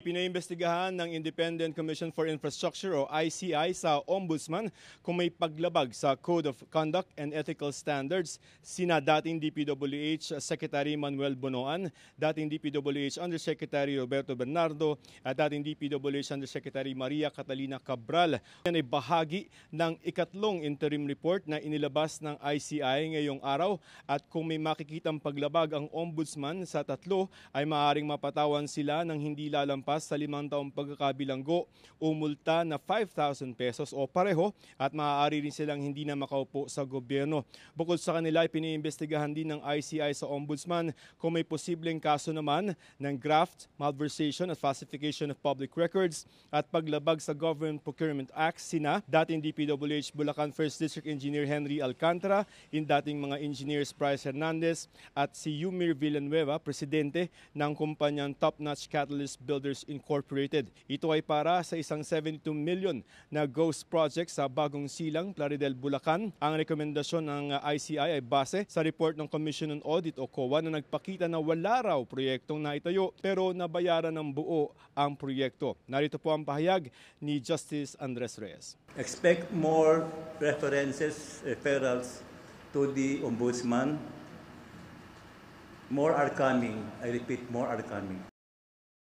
Ipinaimbestigahan ng Independent Commission for Infrastructure o ICI sa Ombudsman kung may paglabag sa Code of Conduct and Ethical Standards sina dating DPWH Secretary Manuel Bonoan, dating DPWH Undersecretary Roberto Bernardo at dating DPWH Undersecretary Maria Catalina Cabral. Yan ay bahagi ng ikatlong interim report na inilabas ng ICI ngayong araw at kung may makikitang paglabag ang Ombudsman sa tatlo ay maaaring mapatawan sila ng hindi lalampas sa 5 taong pagkakabilanggo o multa na 5,000 pesos o pareho at maaari rin silang hindi na makaupo sa gobyerno. Bukod sa kanila, ipiniimbestigahan din ng ICI sa Ombudsman kung may posibleng kaso naman ng graft, malversation at falsification of public records at paglabag sa Government Procurement Act sina dating DPWH Bulacan 1st District Engineer Henry Alcantara, dating mga engineers Bryce Hernandez at si Yumir Villanueva, presidente ng kumpanyang Top Notch Catalyst Builders Incorporated. Ito ay para sa isang 72 million na ghost project sa Bagong Silang, Plaridel, Bulacan. Ang rekomendasyon ng ICI ay base sa report ng Commission on Audit o COA na nagpakita na wala raw proyektong naitayo pero nabayaran ng buo ang proyekto. Narito po ang pahayag ni Justice Andres Reyes. Expect more referrals to the Ombudsman. More are coming. I repeat, more are coming.